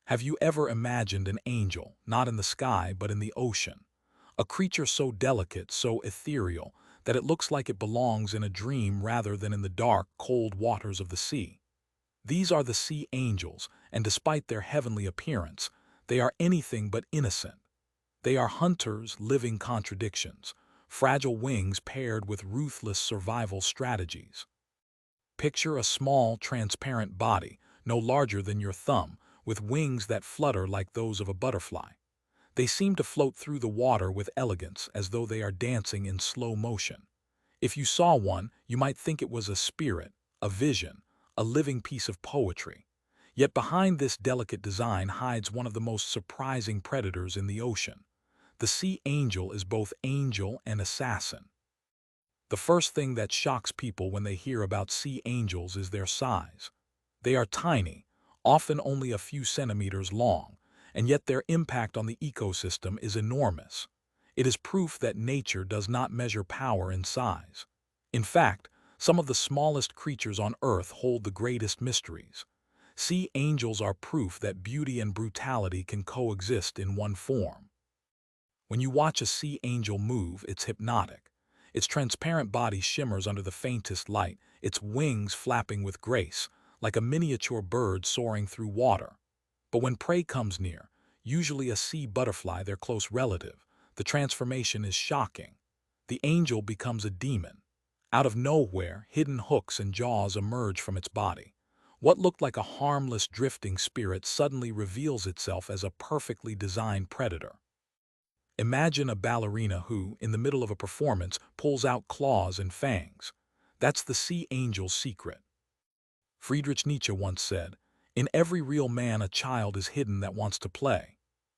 Have you ever imagined an angel, not in the sky but in the ocean? A creature so delicate, so ethereal, that it looks like it belongs in a dream rather than in the dark, cold waters of the sea. These are the sea angels, and despite their heavenly appearance, they are anything but innocent. They are hunters, living contradictions, fragile wings paired with ruthless survival strategies. Picture a small, transparent body, no larger than your thumb, with wings that flutter like those of a butterfly. They seem to float through the water with elegance, as though they are dancing in slow motion. If you saw one, you might think it was a spirit, a vision, a living piece of poetry. Yet behind this delicate design hides one of the most surprising predators in the ocean. The sea angel is both angel and assassin. The first thing that shocks people when they hear about sea angels is their size. They are tiny, often only a few centimeters long, and yet their impact on the ecosystem is enormous. It is proof that nature does not measure power in size. In fact, some of the smallest creatures on Earth hold the greatest mysteries. Sea angels are proof that beauty and brutality can coexist in one form. When you watch a sea angel move, it's hypnotic. Its transparent body shimmers under the faintest light, its wings flapping with grace, like a miniature bird soaring through water. But when prey comes near, usually a sea butterfly, their close relative, the transformation is shocking. The angel becomes a demon. Out of nowhere, hidden hooks and jaws emerge from its body. What looked like a harmless drifting spirit suddenly reveals itself as a perfectly designed predator. Imagine a ballerina who, in the middle of a performance, pulls out claws and fangs. That's the sea angel's secret. Friedrich Nietzsche once said, "In every real man a child is hidden that wants to play."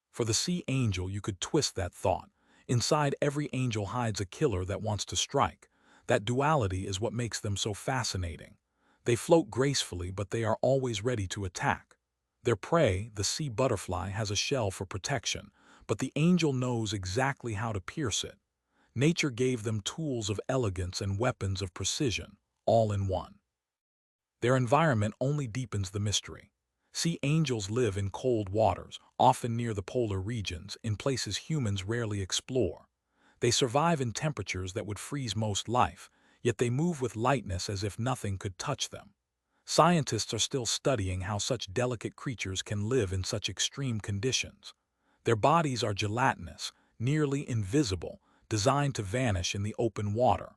For the sea angel, you could twist that thought. Inside every angel hides a killer that wants to strike. That duality is what makes them so fascinating. They float gracefully, but they are always ready to attack. Their prey, the sea butterfly, has a shell for protection, but the angel knows exactly how to pierce it. Nature gave them tools of elegance and weapons of precision, all in one. Their environment only deepens the mystery. Sea angels live in cold waters, often near the polar regions, in places humans rarely explore. They survive in temperatures that would freeze most life, yet they move with lightness as if nothing could touch them. Scientists are still studying how such delicate creatures can live in such extreme conditions. Their bodies are gelatinous, nearly invisible, designed to vanish in the open water.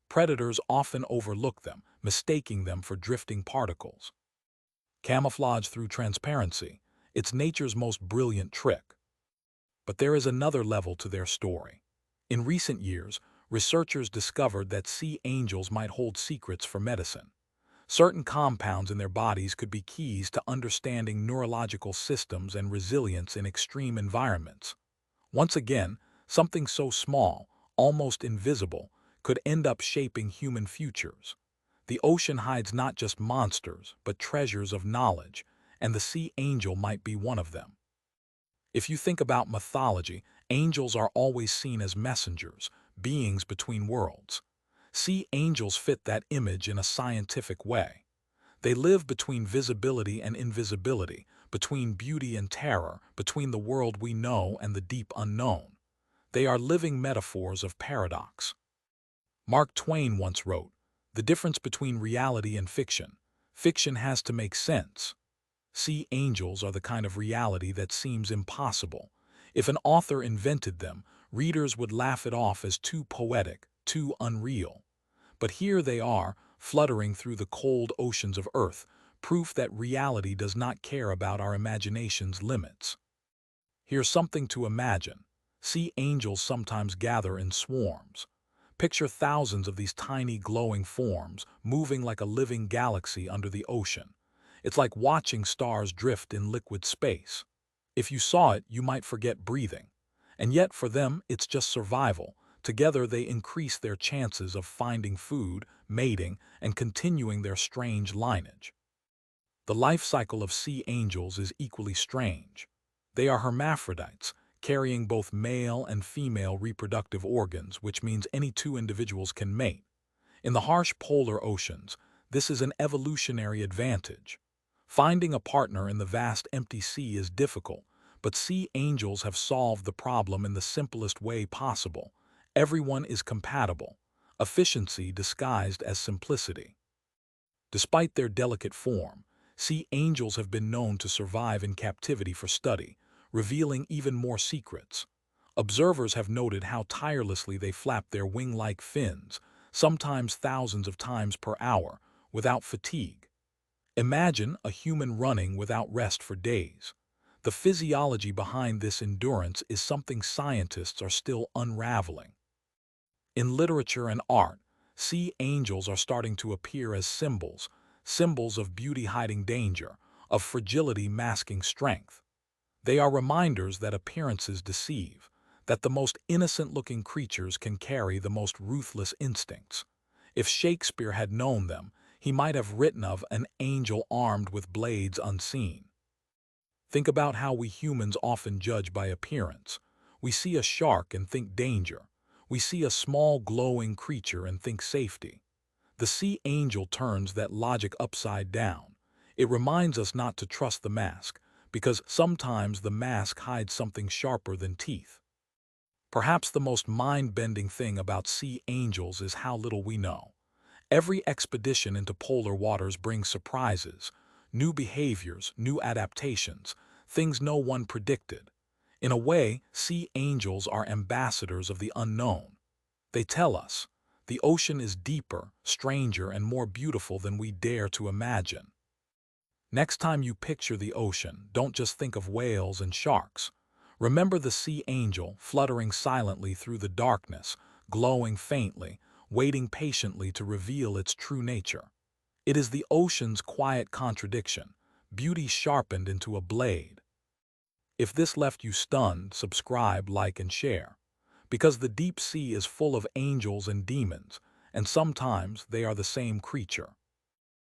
Predators often overlook them, mistaking them for drifting particles. Camouflage through transparency, it's nature's most brilliant trick. But there is another level to their story. In recent years, researchers discovered that sea angels might hold secrets for medicine. Certain compounds in their bodies could be keys to understanding neurological systems and resilience in extreme environments. Once again, something so small, almost invisible, could end up shaping human futures. The ocean hides not just monsters, but treasures of knowledge, and the sea angel might be one of them. If you think about mythology, angels are always seen as messengers, beings between worlds. Sea angels fit that image in a scientific way. They live between visibility and invisibility, between beauty and terror, between the world we know and the deep unknown. They are living metaphors of paradox. Mark Twain once wrote, "The difference between reality and fiction. Fiction has to make sense." Sea angels are the kind of reality that seems impossible. If an author invented them, readers would laugh it off as too poetic, too unreal. But here they are, fluttering through the cold oceans of Earth, proof that reality does not care about our imagination's limits. Here's something to imagine. Sea angels sometimes gather in swarms. Picture thousands of these tiny glowing forms moving like a living galaxy under the ocean. It's like watching stars drift in liquid space. If you saw it, you might forget breathing. And yet for them, it's just survival. Together they increase their chances of finding food, mating, and continuing their strange lineage. The life cycle of sea angels is equally strange. They are hermaphrodites, carrying both male and female reproductive organs, which means any two individuals can mate. In the harsh polar oceans, this is an evolutionary advantage. Finding a partner in the vast empty sea is difficult, but sea angels have solved the problem in the simplest way possible. Everyone is compatible, efficiency disguised as simplicity. Despite their delicate form, sea angels have been known to survive in captivity for study, revealing even more secrets. Observers have noted how tirelessly they flap their wing-like fins, sometimes thousands of times per hour, without fatigue. Imagine a human running without rest for days. The physiology behind this endurance is something scientists are still unraveling. In literature and art, sea angels are starting to appear as symbols, symbols of beauty hiding danger, of fragility masking strength. They are reminders that appearances deceive, that the most innocent-looking creatures can carry the most ruthless instincts. If Shakespeare had known them, he might have written of an angel armed with blades unseen. Think about how we humans often judge by appearance. We see a shark and think danger. We see a small glowing creature and think safety. The sea angel turns that logic upside down. It reminds us not to trust the mask, because sometimes the mask hides something sharper than teeth. Perhaps the most mind-bending thing about sea angels is how little we know. Every expedition into polar waters brings surprises, new behaviors, new adaptations, things no one predicted. In a way, sea angels are ambassadors of the unknown. They tell us, the ocean is deeper, stranger, and more beautiful than we dare to imagine. Next time you picture the ocean, don't just think of whales and sharks. Remember the sea angel fluttering silently through the darkness, glowing faintly, waiting patiently to reveal its true nature. It is the ocean's quiet contradiction, beauty sharpened into a blade. If this left you stunned, subscribe, like, and share. Because the deep sea is full of angels and demons, and sometimes they are the same creature.